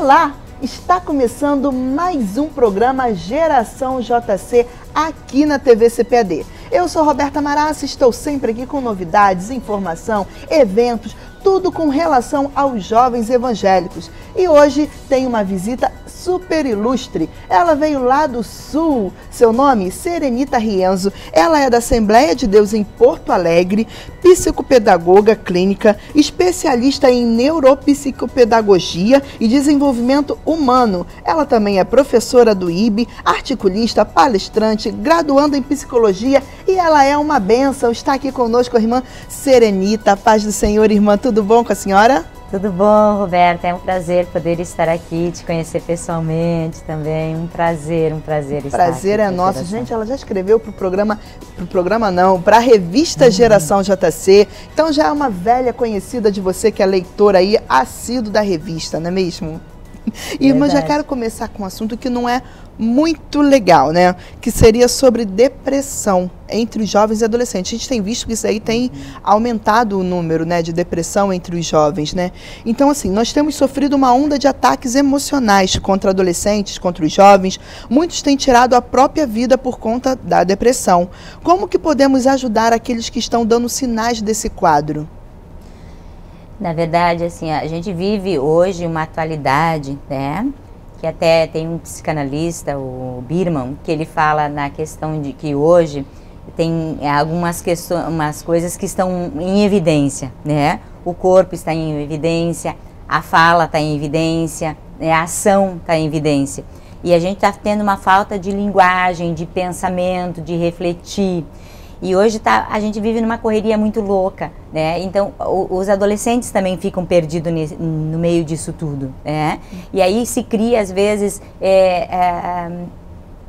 Olá! Está começando mais um programa Geração JC aqui na TV CPAD. Eu sou Roberta Marassi, estou sempre aqui com novidades, informação, eventos, tudo com relação aos jovens evangélicos. E hoje tem uma visita super ilustre. Ela veio lá do Sul. Seu nome? Serenita Rienzo. Ela é da Assembleia de Deus em Porto Alegre, psicopedagoga clínica, especialista em neuropsicopedagogia e desenvolvimento humano. Ela também é professora do IB, articulista, palestrante, graduanda em psicologia e ela é uma bênção. Está aqui conosco a irmã Serenita. Paz do Senhor, irmã. Tudo bom com a senhora? Tudo bom, Roberta? É um prazer poder estar aqui, te conhecer pessoalmente também. Um prazer estar aqui. Prazer é nosso. Gente, ela já escreveu para a revista Geração JC. Então já é uma velha conhecida de você que é leitora aí, assíduo da revista, não é mesmo? Irmã, já quero começar com um assunto que não é muito legal, né? Que seria sobre depressão entre os jovens e adolescentes. A gente tem visto que isso aí tem aumentado o número, né, de depressão entre os jovens, né? Então, assim, nós temos sofrido uma onda de ataques emocionais contra adolescentes, contra os jovens. Muitos têm tirado a própria vida por conta da depressão. Como que podemos ajudar aqueles que estão dando sinais desse quadro? Na verdade, assim, a gente vive hoje uma atualidade, né? Que até tem um psicanalista, o Birman, que ele fala na questão de que hoje tem algumas questões, umas coisas que estão em evidência, né? O corpo está em evidência, a fala está em evidência, né? A ação está em evidência. E a gente está tendo uma falta de linguagem, de pensamento, de refletir. E hoje a gente vive numa correria muito louca, né? Então, os adolescentes também ficam perdidos no meio disso tudo, né? E aí se cria, às vezes,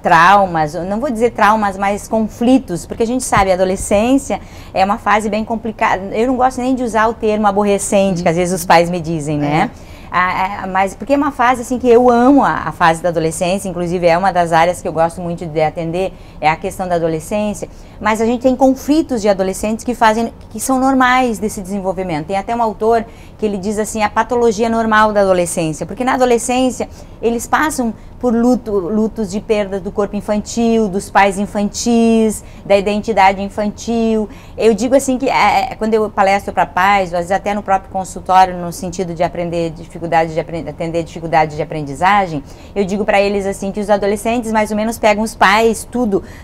traumas, não vou dizer traumas, mas conflitos, porque a gente sabe, a adolescência é uma fase bem complicada. Eu não gosto nem de usar o termo aborrecente, que às vezes os pais me dizem, né? Mas porque é uma fase assim que eu amo a fase da adolescência, inclusive é uma das áreas que eu gosto muito de atender, é a questão da adolescência, mas a gente tem conflitos de adolescentes que são normais desse desenvolvimento. Tem até um autor que ele diz assim, a patologia normal da adolescência, porque na adolescência eles passam por lutos de perda do corpo infantil, dos pais infantis, da identidade infantil. Eu digo assim que quando eu palestro para pais, às vezes até no próprio consultório, no sentido de atender dificuldades de aprendizagem, eu digo para eles assim que os adolescentes mais ou menos pegam os pais,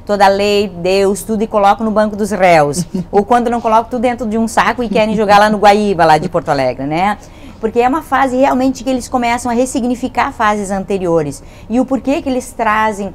toda a lei, Deus, tudo e colocam no banco dos réus. Ou quando não colocam tudo dentro de um saco e querem jogar lá no Guaíba, lá de Porto Alegre, né? Porque é uma fase realmente que eles começam a ressignificar fases anteriores. E o porquê que eles trazem,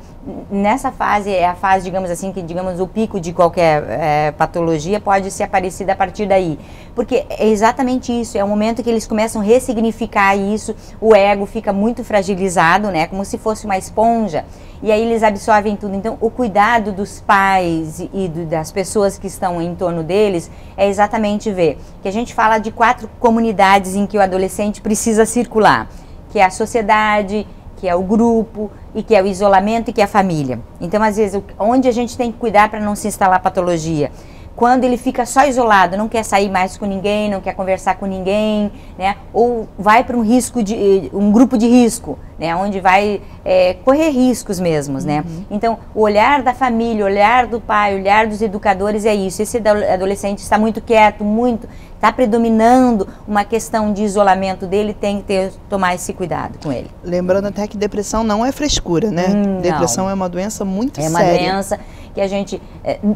nessa fase, é a fase, digamos assim, que digamos o pico de qualquer patologia pode ser aparecida a partir daí. Porque é exatamente isso, é o momento que eles começam a ressignificar isso, o ego fica muito fragilizado, né, como se fosse uma esponja, e aí eles absorvem tudo. Então, o cuidado dos pais e das pessoas que estão em torno deles é exatamente ver que a gente fala de 4 comunidades em que o adolescente precisa circular, que é a sociedade, que é o grupo, e que é o isolamento e que é a família. Então, às vezes, onde a gente tem que cuidar para não se instalar patologia? Quando ele fica só isolado, não quer sair mais com ninguém, não quer conversar com ninguém, né? Ou vai para um grupo de risco, né? Onde vai correr riscos mesmos, né? Então, o olhar da família, o olhar do pai, o olhar dos educadores é isso. Esse adolescente está muito quieto, está predominando uma questão de isolamento dele, tem que tomar esse cuidado com ele. Lembrando até que depressão não é frescura, né? Depressão é uma doença muito séria. É uma doença que a gente,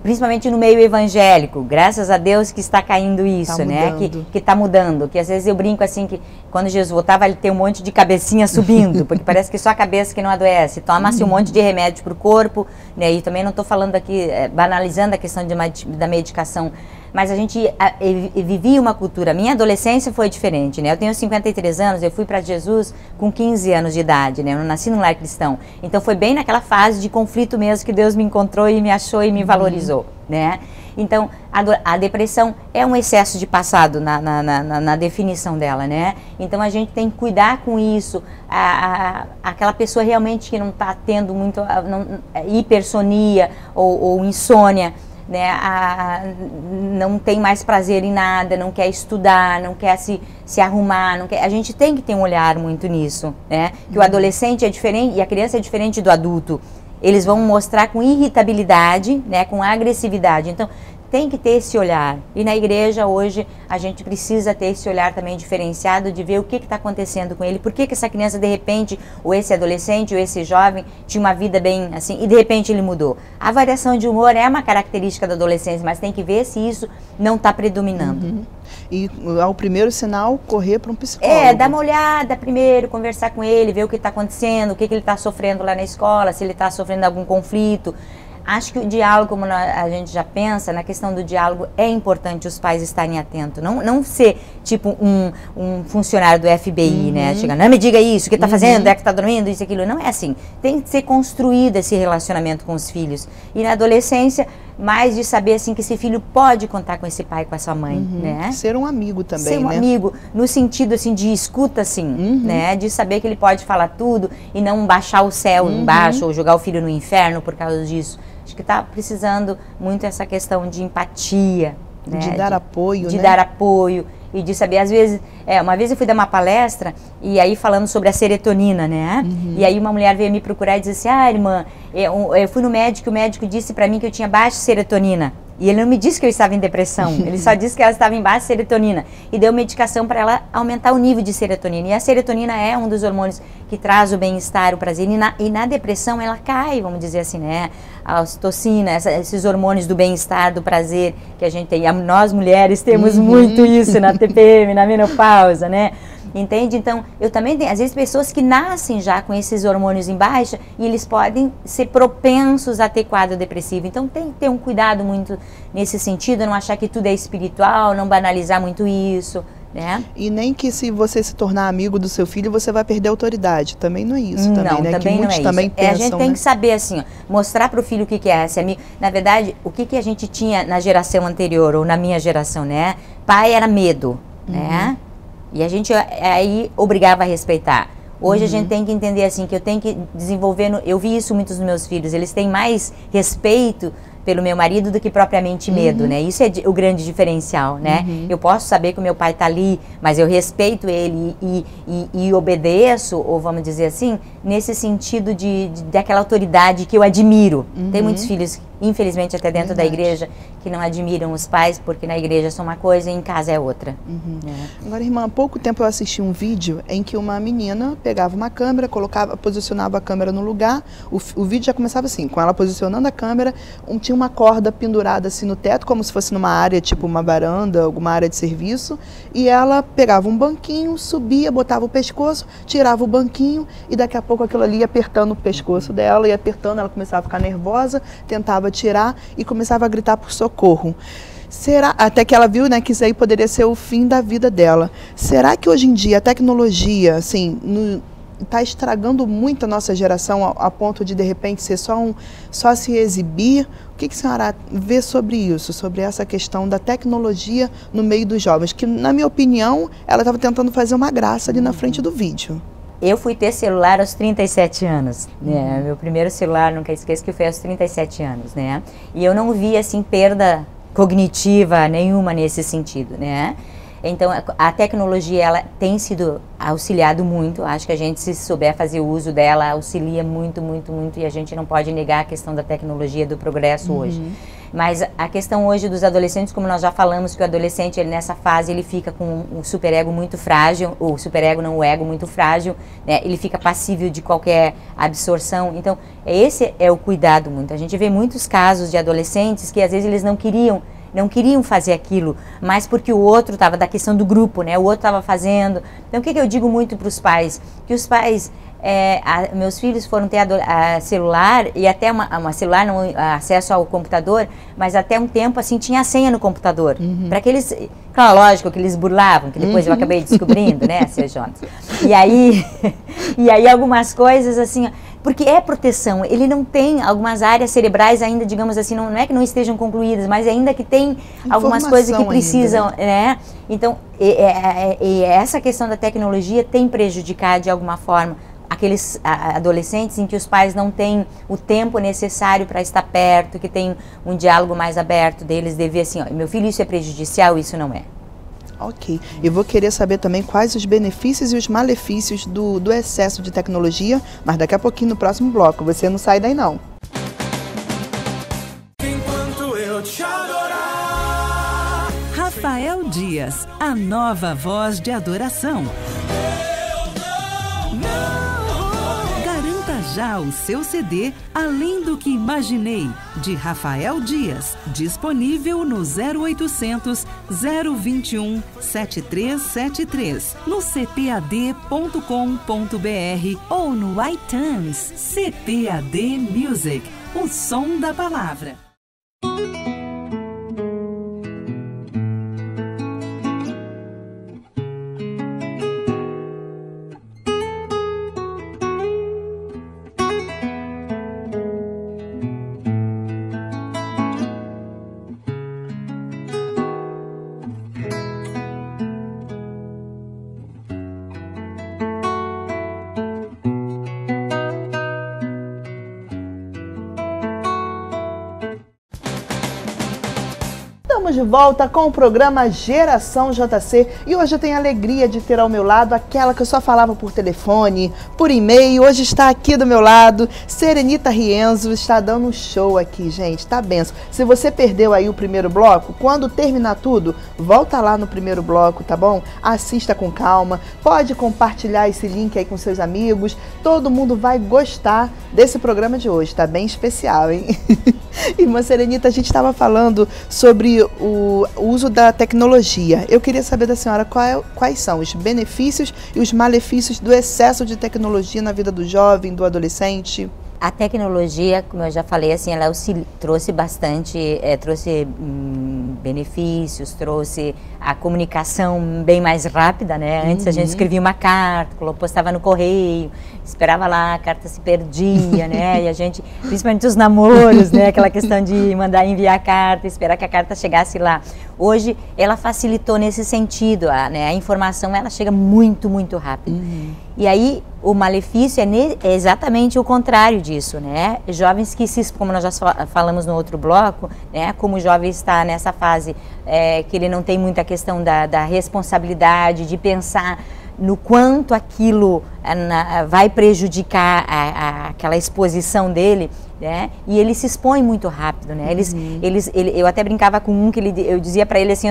principalmente no meio evangélico, graças a Deus que está caindo isso, né? Que está mudando, que às vezes eu brinco assim, que quando Jesus voltava ele tem um monte de cabecinha subindo, porque parece que só a cabeça que não adoece, toma-se um monte de remédio para o corpo, né? E também não estou falando aqui, banalizando a questão da medicação, mas a gente vivia uma cultura. Minha adolescência foi diferente, né? Eu tenho 53 anos, eu fui para Jesus com 15 anos de idade, né? Eu não nasci num lar cristão. Então foi bem naquela fase de conflito mesmo que Deus me encontrou e me achou e me valorizou, né? Então, a depressão é um excesso de passado na definição dela, né? Então, a gente tem que cuidar com isso. Aquela pessoa realmente que não está tendo muito hipersonia ou insônia, né, não tem mais prazer em nada, não quer estudar, não quer se arrumar, não quer, a gente tem que ter um olhar muito nisso, né? Que o adolescente é diferente e a criança é diferente do adulto. Eles vão mostrar com irritabilidade, né, com agressividade. Então, tem que ter esse olhar. E na igreja hoje a gente precisa ter esse olhar também diferenciado de ver o que está acontecendo com ele. Por que essa criança de repente, ou esse adolescente, ou esse jovem, tinha uma vida bem assim e de repente ele mudou. A variação de humor é uma característica da adolescência, mas tem que ver se isso não está predominando. E ao primeiro sinal, correr para um psicólogo. É, dar uma olhada primeiro, conversar com ele, ver o que está acontecendo, o que ele está sofrendo lá na escola, se ele está sofrendo algum conflito. Acho que o diálogo, como a gente já pensa, na questão do diálogo, é importante os pais estarem atentos. Não ser tipo um funcionário do FBI, né? Chega, não me diga isso, o que está fazendo, é que está dormindo, isso e aquilo. Não é assim. Tem que ser construído esse relacionamento com os filhos. E na adolescência, mais de saber assim que esse filho pode contar com esse pai, com essa mãe, né? Ser um amigo também, ser um amigo, no sentido assim de escuta, assim, né? De saber que ele pode falar tudo e não baixar o céu embaixo ou jogar o filho no inferno por causa disso. Acho que está precisando muito essa questão de empatia, né? De dar apoio, de né? dar apoio e de saber, às vezes, uma vez eu fui dar uma palestra e aí falando sobre a serotonina, né? E aí uma mulher veio me procurar e disse assim, irmã, eu fui no médico, o médico disse para mim que eu tinha baixa serotonina. E ele não me disse que eu estava em depressão, ele só disse que ela estava em baixa serotonina. E deu medicação para ela aumentar o nível de serotonina. E a serotonina é um dos hormônios que traz o bem-estar, o prazer. E na depressão ela cai, vamos dizer assim, né? A ocitocina, esses hormônios do bem-estar, do prazer que a gente tem. Nós mulheres temos muito isso na TPM, na menopausa, né? Entende? Então, eu também tenho, às vezes, pessoas que nascem já com esses hormônios em baixa e eles podem ser propensos a ter quadro depressivo. Então, tem que ter um cuidado muito nesse sentido, não achar que tudo é espiritual, não banalizar muito isso, né? E nem que se você se tornar amigo do seu filho, você vai perder a autoridade. Também não é isso, também, não, né? Também que muitos não é também isso. pensam, a gente tem que saber, assim, ó, mostrar para o filho o que é esse amigo. Na verdade, o que a gente tinha na geração anterior, ou na minha geração, né? Pai era medo, né? E a gente aí obrigava a respeitar. Hoje a gente tem que entender assim, que eu tenho que desenvolver, eu vi isso muito nos meus filhos, eles têm mais respeito pelo meu marido do que propriamente medo, né? Isso é o grande diferencial, né? Eu posso saber que o meu pai está ali, mas eu respeito ele e obedeço, ou vamos dizer assim, nesse sentido daquela autoridade que eu admiro. Tem muitos filhos, infelizmente até dentro da igreja, que não admiram os pais, porque na igreja são uma coisa e em casa é outra. Agora, irmã, há pouco tempo eu assisti um vídeo em que uma menina pegava uma câmera, posicionava a câmera no lugar, o vídeo já começava assim, com ela posicionando a câmera, tinha uma corda pendurada assim no teto, como se fosse numa área, tipo uma varanda, alguma área de serviço, e ela pegava um banquinho, subia, botava o pescoço, tirava o banquinho, e daqui a pouco aquilo ali ia apertando o pescoço dela, ia apertando, ela começava a ficar nervosa, tentava tirar e começava a gritar por socorro. Até que ela viu, né, que isso aí poderia ser o fim da vida dela. Será que hoje em dia a tecnologia, assim, está estragando muito a nossa geração a ponto de repente ser só se exibir? O que a senhora vê sobre isso, sobre essa questão da tecnologia no meio dos jovens? Que, na minha opinião, ela estava tentando fazer uma graça ali na frente do vídeo. Eu fui ter celular aos 37 anos, né? Meu primeiro celular, nunca esqueço, que foi aos 37 anos, né? E eu não vi, assim, perda cognitiva nenhuma nesse sentido, né? Então, a tecnologia, ela tem sido auxiliado muito. Acho que a gente, se souber fazer uso dela, auxilia muito, muito, muito. E a gente não pode negar a questão da tecnologia, do progresso hoje. Mas a questão hoje dos adolescentes, como nós já falamos, que o adolescente, ele, nessa fase, ele fica com um superego muito frágil, ou superego não, o ego muito frágil, né? Ele fica passível de qualquer absorção. Então, esse é o cuidado muito. A gente vê muitos casos de adolescentes que, às vezes, eles não queriam fazer aquilo, mas porque o outro estava, da questão do grupo, né? O outro estava fazendo. Então, o que eu digo muito para os pais? Que os pais, meus filhos foram ter celular, e até uma celular, não acesso ao computador, mas até um tempo, assim, tinha a senha no computador. Para que eles, claro, lógico, que eles burlavam, que depois eu acabei descobrindo, né, seu Jonas? E aí algumas coisas, assim, porque é proteção, ele não tem algumas áreas cerebrais ainda, digamos assim, não é que não estejam concluídas, mas ainda que tem algumas coisas que precisam, ainda, né? Então, essa questão da tecnologia tem prejudicado de alguma forma aqueles adolescentes em que os pais não têm o tempo necessário para estar perto, que tem um diálogo mais aberto deles, de ver assim, ó, meu filho, isso é prejudicial, isso não é. Ok. Eu vou querer saber também quais os benefícios e os malefícios do excesso de tecnologia, mas daqui a pouquinho no próximo bloco. Você não sai daí não. Enquanto eu te adorar. Rafael Dias, a nova voz de adoração. Garanta já o seu CD Além do que Imaginei, de Rafael Dias, disponível no 0800 021 7373, no cpad.com.br ou no iTunes. CPAD Music, o som da palavra. Estamos de volta com o programa Geração JC e hoje eu tenho a alegria de ter ao meu lado aquela que eu só falava por telefone, por e-mail, hoje está aqui do meu lado, Serenita Rienzo, está dando um show aqui, gente, tá benção. Se você perdeu aí o primeiro bloco, quando terminar tudo, volta lá no primeiro bloco, tá bom? Assista com calma, pode compartilhar esse link aí com seus amigos, todo mundo vai gostar desse programa de hoje, tá bem especial, hein? Irmã Serenita, a gente estava falando sobre o uso da tecnologia. Eu queria saber da senhora quais são os benefícios e os malefícios do excesso de tecnologia na vida do jovem, do adolescente. A tecnologia, como eu já falei, assim, ela trouxe bastante, trouxe benefícios, trouxe a comunicação bem mais rápida, né? Antes a gente escrevia uma carta, postava no correio, esperava lá, a carta se perdia, né? E a gente, principalmente os namoros, né? Aquela questão de mandar enviar a carta, esperar que a carta chegasse lá. Hoje, ela facilitou nesse sentido, né? A informação, ela chega muito, muito rápido. E aí, o malefício é exatamente o contrário disso, né? Jovens que como nós já falamos no outro bloco, né? Como o jovem está nessa fase que ele não tem muita questão da responsabilidade, de pensar no quanto aquilo vai prejudicar aquela exposição dele, né? E ele se expõe muito rápido, né? Eu até brincava com um que eu dizia para ele assim,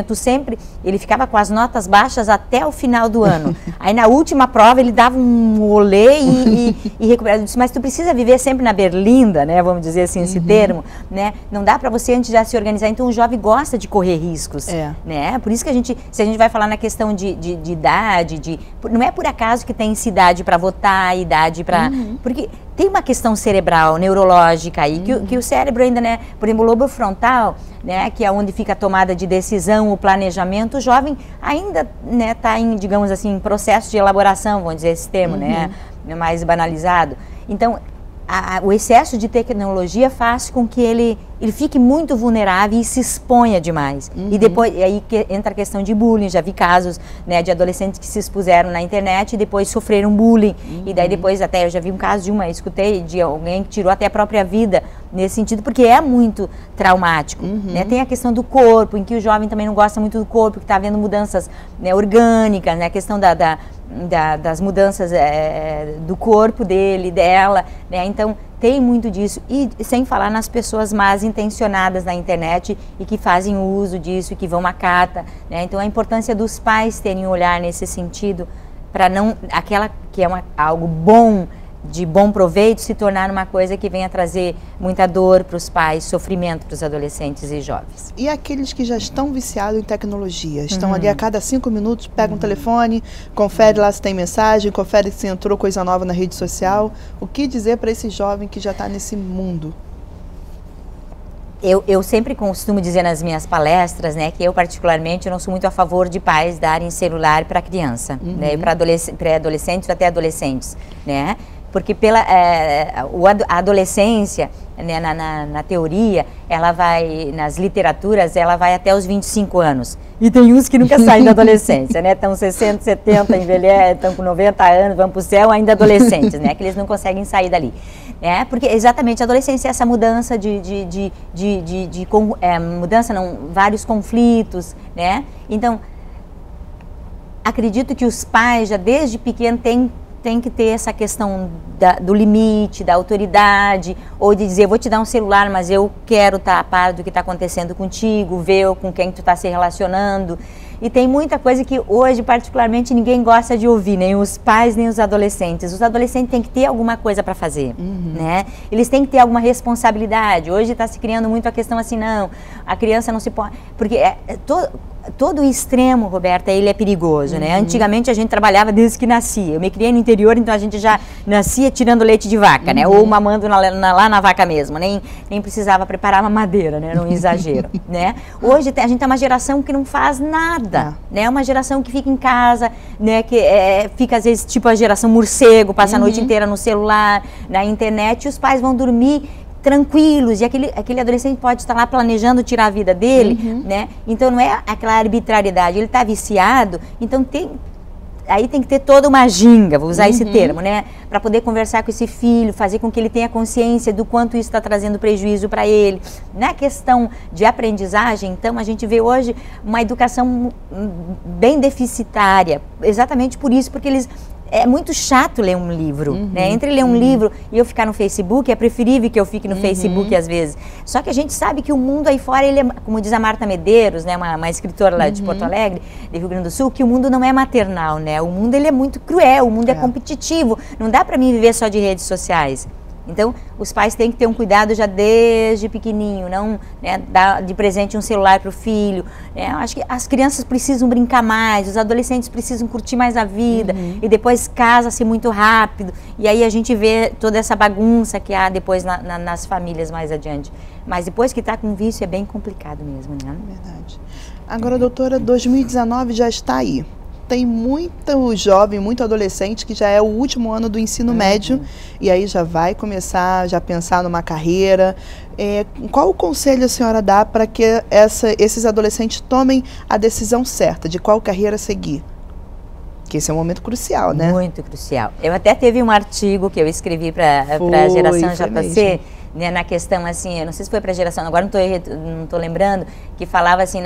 ele ficava com as notas baixas até o final do ano. Aí na última prova ele dava um olê e recuperava. Eu disse, mas tu precisa viver sempre na berlinda, né? Vamos dizer assim, esse termo, né? Não dá para você antes já se organizar. Então o jovem gosta de correr riscos, né? Por isso que se a gente vai falar na questão de idade, não é por acaso que tem idade para votar, idade para... Porque tem uma questão cerebral, neurológica aí, que o cérebro ainda, né? Por exemplo, o lobo frontal, né? Que é onde fica a tomada de decisão, o planejamento, o jovem ainda, né? Está em, digamos assim, em processo de elaboração, vamos dizer esse termo, né? Mais banalizado. Então, o excesso de tecnologia faz com que ele fique muito vulnerável e se exponha demais. E depois, aí entra a questão de bullying. Já vi casos, né, de adolescentes que se expuseram na internet e depois sofreram bullying. E daí depois até, eu já vi um caso escutei de alguém que tirou até a própria vida nesse sentido, porque é muito traumático. Né? Tem a questão do corpo, em que o jovem também não gosta muito do corpo, que está havendo mudanças, né, orgânicas, né? A questão das mudanças do corpo dela, né? Então tem muito disso, e sem falar nas pessoas mais intencionadas na internet e que fazem o uso disso, que vão à cata, né? Então a importância dos pais terem um olhar nesse sentido, para não, aquela que é algo bom, de bom proveito, se tornar uma coisa que venha trazer muita dor para os pais, sofrimento para os adolescentes e jovens. E aqueles que já estão viciados em tecnologia, estão ali a cada 5 minutos, pegam um telefone, confere lá se tem mensagem, confere se entrou coisa nova na rede social. O que dizer para esse jovem que já está nesse mundo? Eu sempre costumo dizer nas minhas palestras, né, que eu particularmente não sou muito a favor de pais darem celular para criança, né, para pré-adolescentes ou até adolescentes, né, Porque a adolescência, né, na teoria, ela vai, nas literaturas, ela vai até os 25 anos. E tem uns que nunca saem da adolescência, né? Estão 60, 70, envelhecem, estão com 90 anos, vão para o céu ainda adolescentes, né? Que eles não conseguem sair dali. Porque exatamente a adolescência é essa mudança mudança não, vários conflitos, né? Então, acredito que os pais já desde pequeno tem que ter essa questão do limite, da autoridade, ou de dizer, vou te dar um celular, mas eu quero estar a par do que está acontecendo contigo, ver com quem tu está se relacionando. E tem muita coisa que hoje, particularmente, ninguém gosta de ouvir, nem os pais, nem os adolescentes. Os adolescentes têm que ter alguma coisa para fazer, né? Eles têm que ter alguma responsabilidade. Hoje está se criando muito a questão assim, não, a criança não se pode... Porque todo o extremo, Roberta, ele é perigoso, né? Antigamente a gente trabalhava desde que nascia. Eu me criei no interior, então a gente já nascia tirando leite de vaca, né? Ou mamando lá na vaca mesmo. Nem precisava preparar mamadeira, né? Era um exagero, né? Hoje a gente tem uma geração que não faz nada, né? Uma geração que fica em casa, né? Que fica às vezes tipo a geração morcego, passa a noite inteira no celular, na internet, e os pais vão dormir tranquilos, e aquele adolescente pode estar lá planejando tirar a vida dele, né? Então não é aquela arbitrariedade, ele está viciado, então aí tem que ter toda uma ginga, vou usar esse termo, né? Para poder conversar com esse filho, fazer com que ele tenha consciência do quanto isso está trazendo prejuízo para ele. Na questão de aprendizagem, então, a gente vê hoje uma educação bem deficitária, exatamente por isso, porque é muito chato ler um livro, né? Entre ler um livro e eu ficar no Facebook, é preferível que eu fique no Facebook às vezes. Só que a gente sabe que o mundo aí fora, ele é, como diz a Marta Medeiros, né? Uma escritora lá de Porto Alegre, de Rio Grande do Sul, que o mundo não é maternal, né? O mundo, ele é muito cruel, o mundo é competitivo. Não dá para mim viver só de redes sociais. Então, os pais têm que ter um cuidado já desde pequenininho, não, né, dar de presente um celular para o filho. Eu acho que as crianças precisam brincar mais, os adolescentes precisam curtir mais a vida, e depois casa-se muito rápido, e aí a gente vê toda essa bagunça que há depois nas famílias mais adiante. Mas depois que está com vício é bem complicado mesmo, né? Verdade. Agora, doutora, 2019 já está aí. Tem muito jovem, muito adolescente que já é o último ano do ensino médio e aí já vai começar a pensar numa carreira. Qual o conselho a senhora dá para que esses adolescentes tomem a decisão certa de qual carreira seguir? Porque esse é um momento crucial, né? Muito crucial. Eu até teve um artigo que eu escrevi para a geração JC, né, na questão assim, eu não sei se foi para a geração, agora não tô lembrando, que falava assim,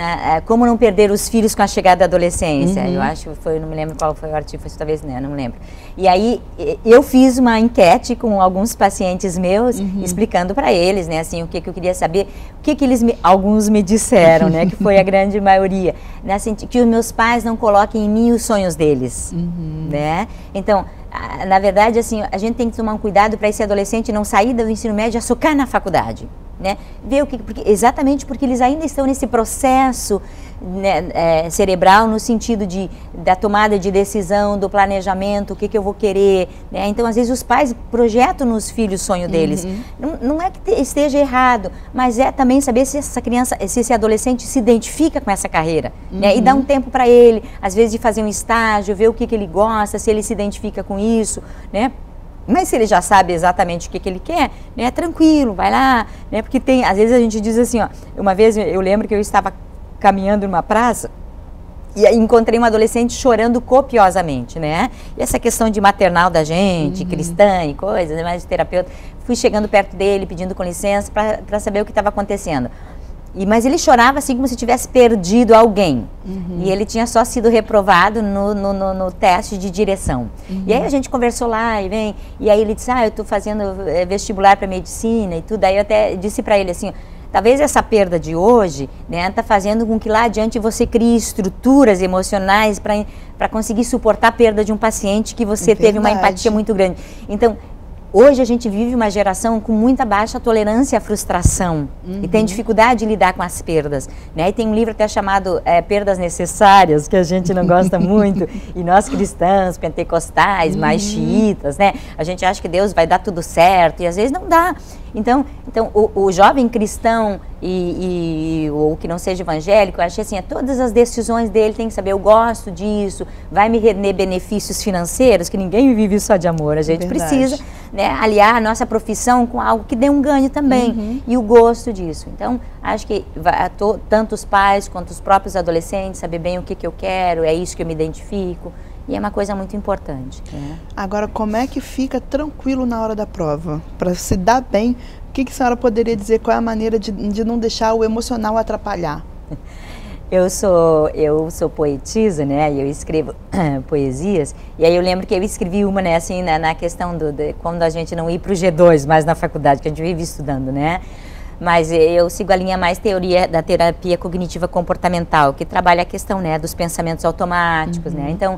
como não perder os filhos com a chegada da adolescência. Eu acho que foi, não me lembro qual foi o artigo, talvez não me lembro. E aí eu fiz uma enquete com alguns pacientes meus, explicando para eles, né, assim, o que eu queria saber, o que alguns me disseram, né, que foi a grande maioria, né, assim, que os meus pais não coloquem em mim os sonhos deles, né? Então, na verdade, assim, a gente tem que tomar um cuidado para esse adolescente não sair do ensino médio e socar na faculdade, né? Ver exatamente porque eles ainda estão nesse processo, né, cerebral, no sentido da tomada de decisão, do planejamento, o que eu vou querer, né? Então, às vezes, os pais projetam nos filhos o sonho deles. Não é que esteja errado, mas é também saber se essa criança, se esse adolescente se identifica com essa carreira, né? E dar um tempo para ele, às vezes, de fazer um estágio, ver o que ele gosta, se ele se identifica com isso, né? Mas se ele já sabe exatamente o que ele quer, né, tranquilo, vai lá, né? Porque às vezes a gente diz assim, ó, uma vez eu lembro que eu estava caminhando numa praça e aí encontrei uma adolescente chorando copiosamente, né? E essa questão de maternal da gente, cristã e coisas, mais de terapeuta, fui chegando perto dele, pedindo com licença para saber o que estava acontecendo. Mas ele chorava assim como se tivesse perdido alguém. E ele tinha só sido reprovado no teste de direção. E aí a gente conversou lá e aí ele disse, eu estou fazendo vestibular para medicina e tudo. Aí eu até disse para ele assim, talvez essa perda de hoje, né, está fazendo com que lá adiante você crie estruturas emocionais para conseguir suportar a perda de um paciente que você teve uma empatia muito grande. Então, hoje a gente vive uma geração com muita baixa tolerância à frustração e tem dificuldade de lidar com as perdas, né? E tem um livro até chamado Perdas Necessárias, que a gente não gosta muito, e nós cristãos, pentecostais, mais xiitas, né? A gente acha que Deus vai dar tudo certo e às vezes não dá. Então o jovem cristão ou que não seja evangélico, eu acho assim, todas as decisões dele tem que saber, eu gosto disso, vai me render benefícios financeiros, que ninguém vive só de amor, a gente precisa, né, aliar a nossa profissão com algo que dê um ganho também, e o gosto disso. Então, acho que tanto os pais quanto os próprios adolescentes saber bem o que eu quero, é isso que eu me identifico, e é uma coisa muito importante. Né? Agora, como é que fica tranquilo na hora da prova? Para se dar bem, o que a senhora poderia dizer? Qual é a maneira de não deixar o emocional atrapalhar? Eu sou poetisa, né? E eu escrevo poesias. E aí eu lembro que eu escrevi uma, né? Assim, na questão de quando a gente não ir para o G2 mais na faculdade, que a gente vive estudando, né? Mas eu sigo a linha mais teoria da terapia cognitiva comportamental, que trabalha a questão, né, dos pensamentos automáticos, né? Então,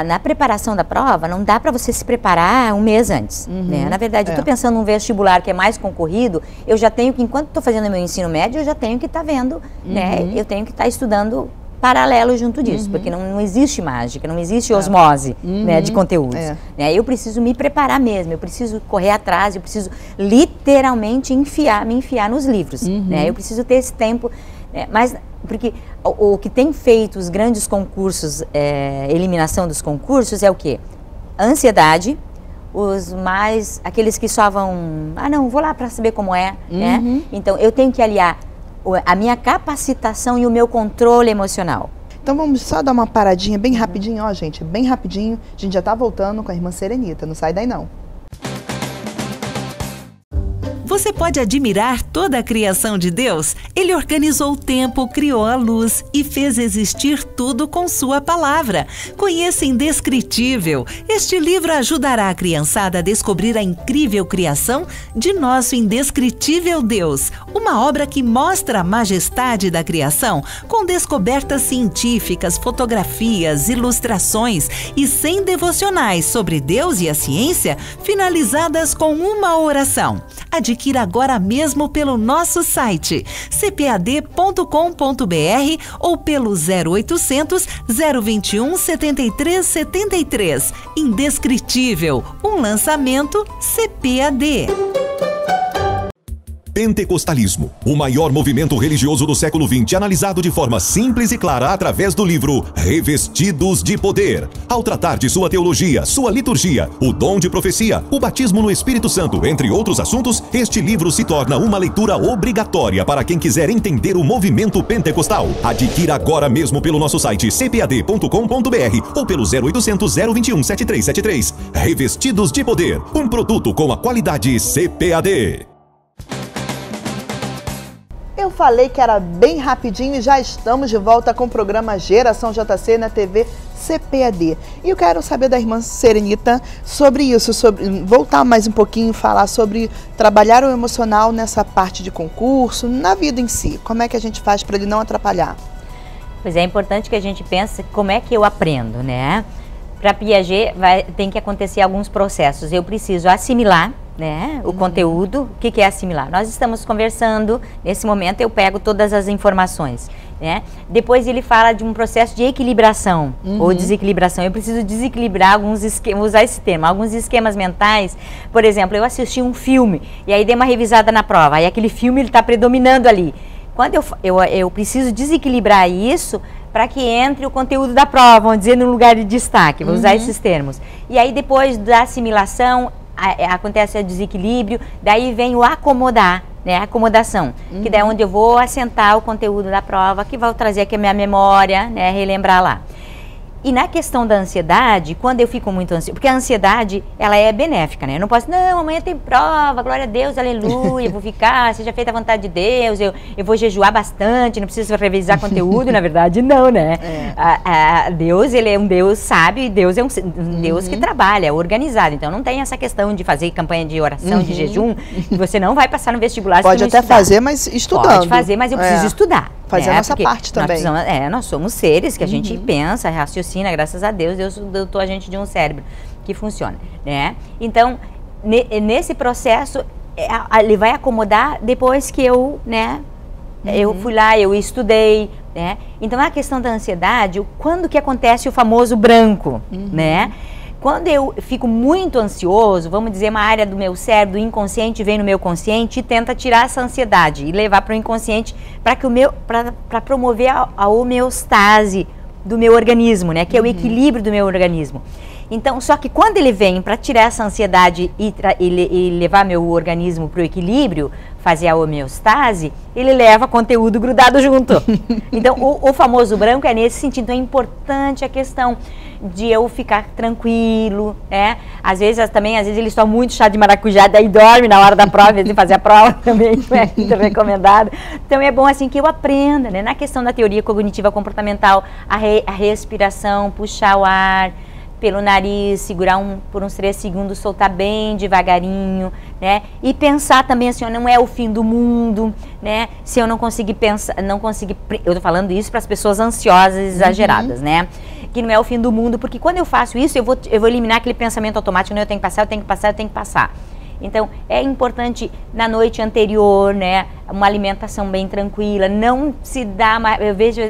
na preparação da prova, não dá para você se preparar um mês antes, né? Na verdade, eu estou pensando num vestibular que é mais concorrido, eu já tenho que, enquanto estou fazendo meu ensino médio, eu já tenho que estar vendo, né? Eu tenho que estar estudando paralelo junto disso, porque não existe mágica, não existe osmose, né, de conteúdos. Né? Eu preciso me preparar mesmo, eu preciso correr atrás, eu preciso literalmente me enfiar nos livros, né? Eu preciso ter esse tempo, né? Mas porque o que tem feito os grandes concursos, eliminação dos concursos, é o quê? A ansiedade, aqueles que só vão, não, vou lá para saber como é, né? Então eu tenho que aliar a minha capacitação e o meu controle emocional. Então vamos só dar uma paradinha bem rapidinho, ó gente, bem rapidinho. A gente já tá voltando com a irmã Serenita, não sai daí não. Você pode admirar toda a criação de Deus? Ele organizou o tempo, criou a luz e fez existir tudo com sua palavra. Conheça Indescritível. Este livro ajudará a criançada a descobrir a incrível criação de nosso indescritível Deus. Uma obra que mostra a majestade da criação, com descobertas científicas, fotografias, ilustrações e 100 devocionais sobre Deus e a ciência, finalizadas com uma oração. Adquira agora mesmo pelo nosso site cpad.com.br ou pelo 0800 021 7373. Indescritível, um lançamento CPAD. Pentecostalismo, o maior movimento religioso do século XX, analisado de forma simples e clara através do livro Revestidos de Poder. Ao tratar de sua teologia, sua liturgia, o dom de profecia, o batismo no Espírito Santo, entre outros assuntos, este livro se torna uma leitura obrigatória para quem quiser entender o movimento pentecostal. Adquira agora mesmo pelo nosso site cpad.com.br ou pelo 0800 021 7373. Revestidos de Poder, um produto com a qualidade CPAD. Eu falei que era bem rapidinho e já estamos de volta com o programa Geração JC na TV CPAD. E eu quero saber da irmã Serenita sobre isso, voltar mais um pouquinho, falar sobre trabalhar o emocional nessa parte de concurso, na vida em si. Como é que a gente faz para ele não atrapalhar? Pois é importante que a gente pense como é que eu aprendo, né? Para Piaget tem que acontecer alguns processos. Eu preciso assimilar, né, o conteúdo. O que é assimilar? Nós estamos conversando, nesse momento eu pego todas as informações, né? Depois ele fala de um processo de equilibração ou desequilibração. Eu preciso desequilibrar alguns esquemas, usar esse termo, alguns esquemas mentais. Por exemplo, eu assisti um filme e aí dei uma revisada na prova, aí aquele filme está predominando ali. Quando eu preciso desequilibrar isso para que entre o conteúdo da prova, vamos dizer, no lugar de destaque, vou usar esses termos. E aí depois da assimilação, acontece o desequilíbrio, daí vem o acomodar, né, a acomodação, que daí é onde eu vou assentar o conteúdo da prova, que vai trazer aqui a minha memória, né, relembrar lá. E na questão da ansiedade, quando eu fico muito ansiosa, porque a ansiedade, ela é benéfica, né? Eu não posso, não, amanhã tem prova, glória a Deus, aleluia, vou ficar, seja feita a vontade de Deus, eu vou jejuar bastante, não preciso revisar conteúdo, na verdade, não, né? Deus, ele é um Deus sábio e Deus é um Deus que trabalha, organizado, então não tem essa questão de fazer campanha de oração, de jejum, que você não vai passar no vestibular. Pode até fazer, mas estudando. Pode fazer, mas eu preciso estudar. Fazer a nossa parte também. Nós somos seres que a gente pensa, raciocina, graças a Deus dotou a gente de um cérebro que funciona, né? Então, nesse processo, ele vai acomodar depois que eu, né, eu fui lá, eu estudei, né? Então, a questão da ansiedade, quando que acontece o famoso branco, né? Quando eu fico muito ansioso, vamos dizer, uma área do meu cérebro, do inconsciente, vem no meu consciente e tenta tirar essa ansiedade e levar para o inconsciente para promover a homeostase do meu organismo, né? Que é o equilíbrio do meu organismo. Então, só que quando ele vem para tirar essa ansiedade e levar meu organismo para o equilíbrio, fazer a homeostase, ele leva conteúdo grudado junto. Então, o famoso branco é nesse sentido. Então, é importante a questão de eu ficar tranquilo, né? Às vezes eles tomam muito chá de maracujá, daí dorme na hora da prova, de fazer a prova também, não é muito recomendado. Então, é bom assim que eu aprenda, né? Na questão da teoria cognitiva comportamental, a respiração, puxar o ar pelo nariz, segurar por uns 3 segundos, soltar bem devagarinho, né? E pensar também assim, ó, não é o fim do mundo, né? Se eu não conseguir pensar, eu tô falando isso para as pessoas ansiosas, exageradas, né? Que não é o fim do mundo, porque quando eu faço isso, eu vou eliminar aquele pensamento automático, não, eu tenho que passar, eu tenho que passar, eu tenho que passar. Então, é importante, na noite anterior, né, uma alimentação bem tranquila, não se dá, eu vejo...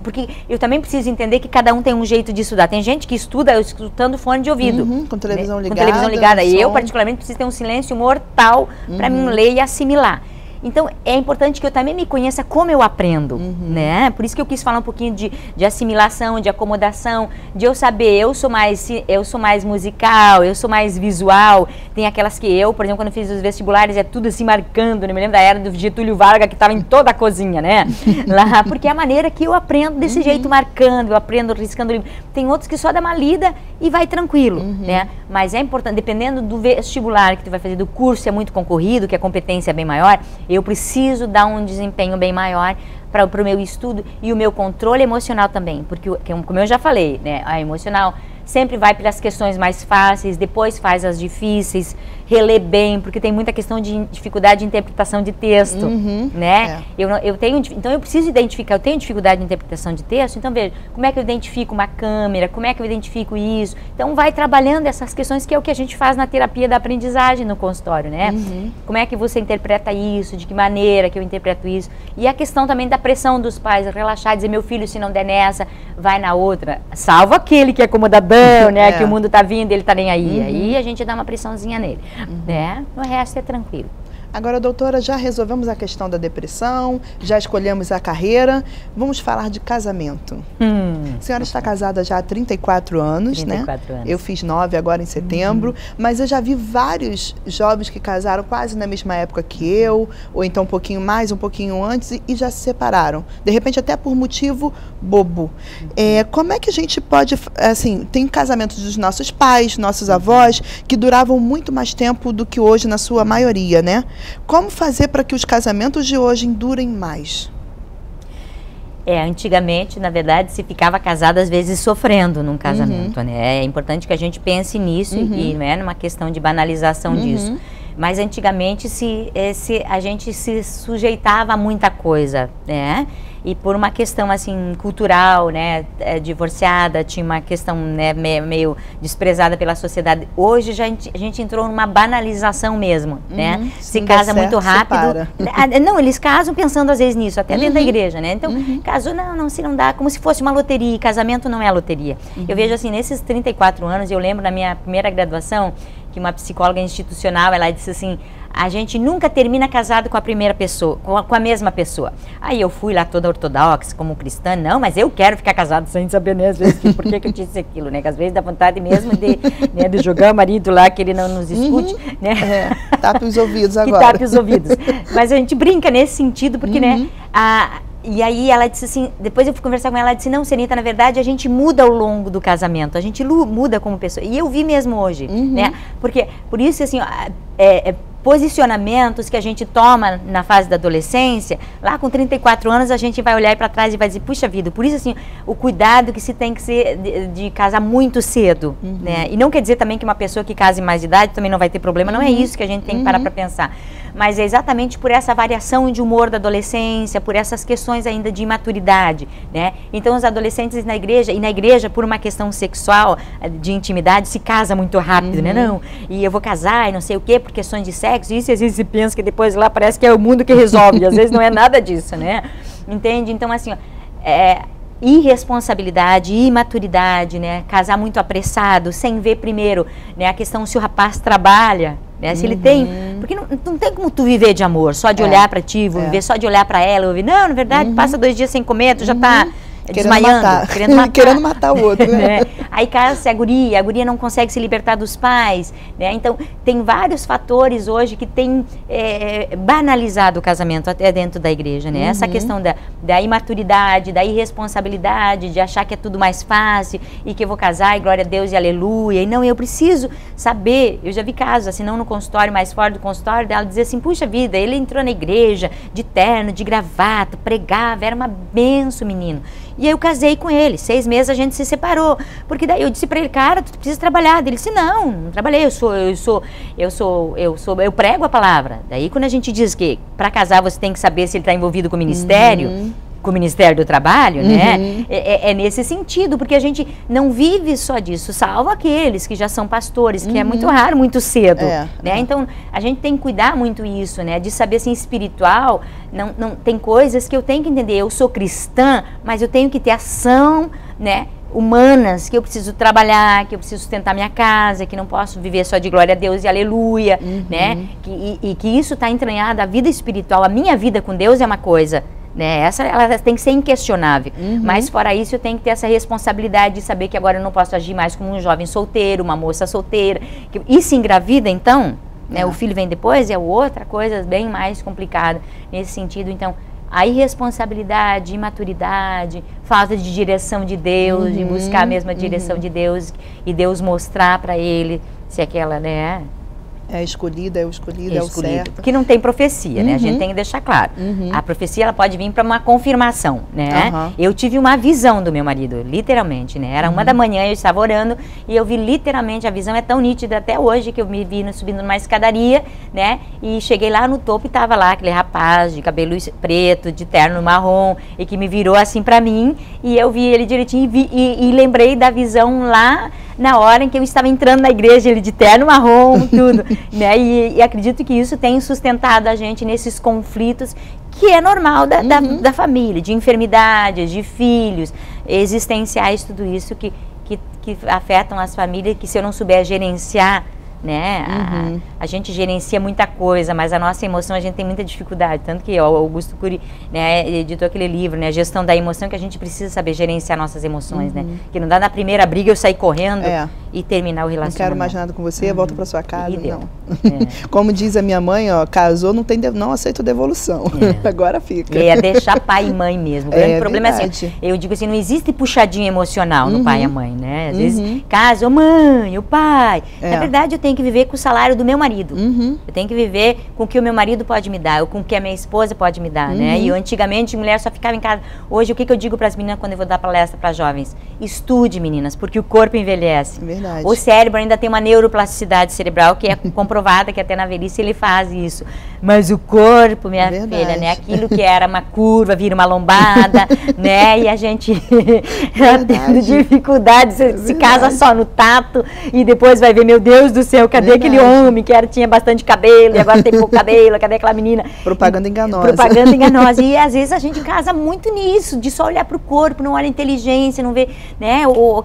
Porque eu também preciso entender que cada um tem um jeito de estudar. Tem gente que estuda escutando fone de ouvido. Com televisão ligada. Com televisão ligada. Eu, particularmente, preciso ter um silêncio mortal para mim ler e assimilar. Então, é importante que eu também me conheça como eu aprendo, né? Por isso que eu quis falar um pouquinho de assimilação, de acomodação, de eu saber, eu sou mais musical, eu sou mais visual. Tem aquelas que eu, por exemplo, quando fiz os vestibulares, é tudo assim marcando, né? Me lembro da era do Getúlio Vargas, que estava em toda a cozinha, né? Lá, porque é a maneira que eu aprendo desse jeito, marcando, eu aprendo riscando o livro. Tem outros que só dá uma lida e vai tranquilo, né? Mas é importante, dependendo do vestibular que tu vai fazer, do curso, é muito concorrido, que a competência é bem maior, eu preciso dar um desempenho bem maior para o meu estudo e o meu controle emocional também, porque, como eu já falei, né, a emocional sempre vai pelas questões mais fáceis, depois faz as difíceis, relê bem, porque tem muita questão de dificuldade de interpretação de texto, né? Então eu preciso identificar, eu tenho dificuldade de interpretação de texto, então veja, como é que eu identifico uma câmera, como é que eu identifico isso? Então vai trabalhando essas questões, que é o que a gente faz na terapia da aprendizagem no consultório, né? Como é que você interpreta isso, de que maneira que eu interpreto isso? E a questão também da pressão dos pais, relaxar, dizer, meu filho, se não der nessa, vai na outra, salvo aquele que é acomodadão, né? Que o mundo tá vindo, ele tá nem aí. Aí a gente dá uma pressãozinha nele, né? O resto é tranquilo. Agora, doutora, já resolvemos a questão da depressão, já escolhemos a carreira, vamos falar de casamento. A senhora está casada já há 34 anos, 34 anos. Eu fiz 9 agora em setembro, mas eu já vi vários jovens que casaram quase na mesma época que eu, ou então um pouquinho mais, um pouquinho antes, e já se separaram. De repente, até por motivo bobo. Como é que a gente pode, assim, tem casamentos dos nossos pais, nossos avós, que duravam muito mais tempo do que hoje, na sua maioria, né? Como fazer para que os casamentos de hoje durem mais? Antigamente, na verdade, se ficava casado, às vezes, sofrendo num casamento, né? É importante que a gente pense nisso e não é numa questão de banalização disso. Mas antigamente a gente se sujeitava a muita coisa, né? E por uma questão assim cultural, né, divorciada, tinha uma questão, né, meio desprezada pela sociedade. Hoje a gente entrou numa banalização mesmo, né? Se casa muito rápido. Não, eles casam pensando às vezes nisso, até dentro da igreja, né? Então, casou, se não dá, como se fosse uma loteria. Casamento não é loteria. Eu vejo assim, nesses 34 anos, eu lembro na minha primeira graduação, que uma psicóloga institucional, ela disse assim, a gente nunca termina casado com a primeira pessoa, com a mesma pessoa. Aí eu fui lá toda ortodoxa, como cristã, não, mas eu quero ficar casado sem saber, né, às vezes, por que eu disse aquilo, né, que às vezes dá vontade mesmo de jogar o marido lá, que ele não nos escute, né. Tapa os ouvidos agora. Que tape os ouvidos. Mas a gente brinca nesse sentido, porque, né, e aí ela disse assim, depois eu fui conversar com ela, ela disse, não, Senita, na verdade a gente muda ao longo do casamento, a gente muda como pessoa. E eu vi mesmo hoje, né? Porque, por isso, assim, posicionamentos que a gente toma na fase da adolescência, lá com 34 anos a gente vai olhar para trás e vai dizer, puxa vida, por isso assim, o cuidado que se tem que ser de casar muito cedo, né? E não quer dizer também que uma pessoa que case mais de idade também não vai ter problema, não é isso que a gente tem que parar para pensar. Mas é exatamente por essa variação de humor da adolescência, por essas questões ainda de imaturidade, né? Então os adolescentes na igreja, por uma questão sexual, de intimidade, se casa muito rápido, né? Não, e eu vou casar e não sei o quê, por questões de sexo, isso, e às vezes se pensa que depois lá parece que é o mundo que resolve, e às vezes não é nada disso, né? Entende? Então, assim, irresponsabilidade, imaturidade, né? Casar muito apressado, sem ver primeiro, né, a questão se o rapaz trabalha, né? Se ele tem, porque não tem como tu viver de amor, só de olhar para ti, viver só de olhar para ela, ouvir, não, na verdade, passa 2 dias sem comer, tu já tá desmaiando, querendo matar o outro, né? Aí casa-se a guria não consegue se libertar dos pais, né? Então tem vários fatores hoje que tem banalizado o casamento até dentro da igreja, né? Essa questão da imaturidade, da irresponsabilidade, de achar que é tudo mais fácil e que eu vou casar e glória a Deus e aleluia, e não, eu preciso saber. Eu já vi casos assim, não no consultório, mas fora do consultório, dela dizer assim, puxa vida, ele entrou na igreja de terno, de gravata, pregava, era uma benção, menino. E aí eu casei com ele, 6 meses a gente se separou, porque daí eu disse pra ele, cara, tu precisa trabalhar. Ele disse, não trabalhei, eu prego a palavra. Daí quando a gente diz que para casar você tem que saber se ele está envolvido com o ministério, com o Ministério do Trabalho, né? É nesse sentido, porque a gente não vive só disso, salvo aqueles que já são pastores, que é muito raro, muito cedo, né? Então, a gente tem que cuidar muito isso, né? De saber, assim, espiritual, não tem coisas que eu tenho que entender, eu sou cristã, mas eu tenho que ter ação, né? Humanas, que eu preciso trabalhar, que eu preciso sustentar minha casa, que não posso viver só de glória a Deus e aleluia, né? Que isso está entranhado, a vida espiritual, a minha vida com Deus é uma coisa, né? Ela tem que ser inquestionável, mas fora isso eu tenho que ter essa responsabilidade de saber que agora eu não posso agir mais como um jovem solteiro, uma moça solteira, e se engravida então, né? O filho vem depois, é outra coisa bem mais complicada nesse sentido. Então a irresponsabilidade, imaturidade, falta de direção de Deus, de buscar a mesma direção de Deus e Deus mostrar para ele se aquela, né? É escolhida, é o escolhido, é o certo. Porque não tem profecia, né? A gente tem que deixar claro. A profecia, ela pode vir para uma confirmação, né? Eu tive uma visão do meu marido, literalmente, né? Era 1 da manhã, eu estava orando e eu vi literalmente, a visão é tão nítida até hoje, que eu me vi subindo numa escadaria, né? E cheguei lá no topo e estava lá aquele rapaz de cabelo preto, de terno marrom, e que me virou assim para mim, e eu vi ele direitinho e lembrei da visão lá na hora em que eu estava entrando na igreja, ele de terno marrom, tudo, né? E acredito que isso tem sustentado a gente nesses conflitos que é normal da família, de enfermidades, de filhos, existenciais, tudo isso que afetam as famílias, que se eu não souber gerenciar, né? A gente gerencia muita coisa, mas a nossa emoção a gente tem muita dificuldade, tanto que o Augusto Cury, né, editou aquele livro, né, Gestão da Emoção, que a gente precisa saber gerenciar nossas emoções, né? Que não dá na primeira briga eu sair correndo e terminar o relacionamento. Não quero mais nada com você, volta para sua casa, não. Como diz a minha mãe, ó, casou, não aceito devolução. Agora fica. É deixar pai e mãe mesmo. O grande problema é assim, eu digo assim, não existe puxadinho emocional no pai e a mãe, né? Às vezes, casa, mãe, o pai. Na verdade, eu tenho que viver com o salário do meu marido. Eu tenho que viver com o que o meu marido pode me dar, ou com o que a minha esposa pode me dar, né? E antigamente, mulher só ficava em casa. Hoje, o que eu digo para as meninas quando eu vou dar palestra para jovens? Estude, meninas, porque o corpo envelhece. Verdade. O cérebro ainda tem uma neuroplasticidade cerebral que é comprovada que até na velhice ele faz isso. Mas o corpo, minha filha, né? Aquilo que era uma curva, vira uma lombada, né? E a gente tendo dificuldade, se casa só no tato e depois vai ver, meu Deus do céu, cadê aquele homem que tinha bastante cabelo e agora tem pouco cabelo, cadê aquela menina? Propaganda enganosa. Propaganda enganosa. E às vezes a gente casa muito nisso, de só olhar para o corpo, não olha a inteligência, não vê, né, o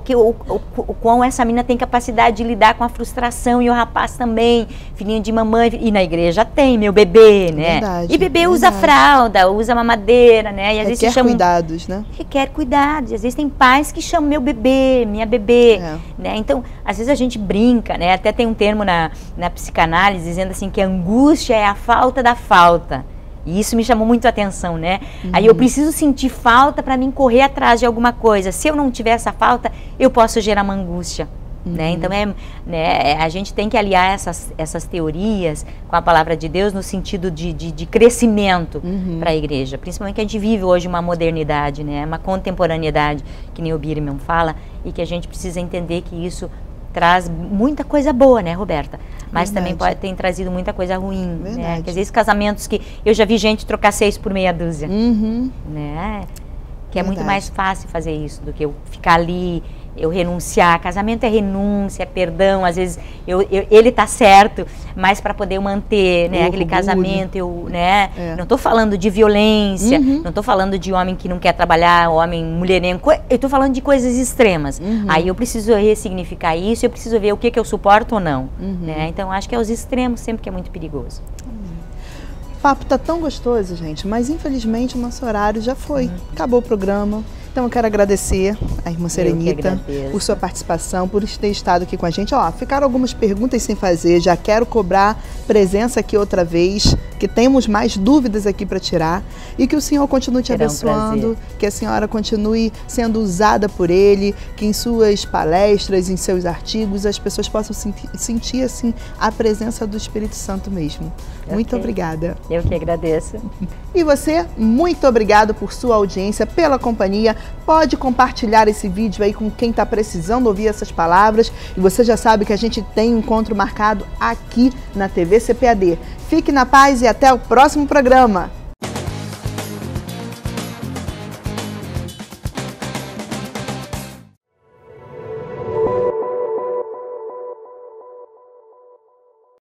quão essa menina tem capacidade de lidar com a frustração, e o rapaz também, filhinho de mamãe, e na igreja tem, meu bebê, né? Verdade, e bebê usa fralda, usa mamadeira, né? E às vezes requer cuidados, né? Requer cuidados. Às vezes tem pais que chamam meu bebê, minha bebê, né? Então, às vezes a gente brinca, né? Até tem um termo na psicanálise dizendo assim que a angústia é a falta da falta. E isso me chamou muito a atenção, né? Aí eu preciso sentir falta para mim correr atrás de alguma coisa. Se eu não tiver essa falta, eu posso gerar uma angústia. Né? Então, a gente tem que aliar essas teorias com a palavra de Deus no sentido de crescimento para a igreja. Principalmente que a gente vive hoje uma modernidade, né? Uma contemporaneidade, que nem o Birman fala, e que a gente precisa entender que isso traz muita coisa boa, né, Roberta? Mas também pode ter trazido muita coisa ruim, né? Que às vezes casamentos que eu já vi gente trocar 6 por meia dúzia, né? Que é muito mais fácil fazer isso do que eu ficar ali eu renunciar. Casamento é renúncia, é perdão. Às vezes ele tá certo, mas para poder manter, né, aquele casamento, não tô falando de violência, não tô falando de homem que não quer trabalhar, homem mulherengo, eu tô falando de coisas extremas. Aí eu preciso ressignificar isso, eu preciso ver o que eu suporto ou não, né? Então acho que é os extremos sempre que é muito perigoso. O papo tá tão gostoso, gente, mas infelizmente o nosso horário já foi. Acabou o programa. Então eu quero agradecer a irmã Serenita por sua participação, por ter estado aqui com a gente. Ó, ficaram algumas perguntas sem fazer, já quero cobrar presença aqui outra vez, que temos mais dúvidas aqui para tirar, e que o Senhor continue te abençoando, que a senhora continue sendo usada por Ele, que em suas palestras, em seus artigos, as pessoas possam sentir assim a presença do Espírito Santo mesmo. Muito obrigada. Eu que agradeço. E você, muito obrigado por sua audiência, pela companhia. Pode compartilhar esse vídeo aí com quem está precisando ouvir essas palavras. E você já sabe que a gente tem um encontro marcado aqui na TV CPAD. Fique na paz e até o próximo programa.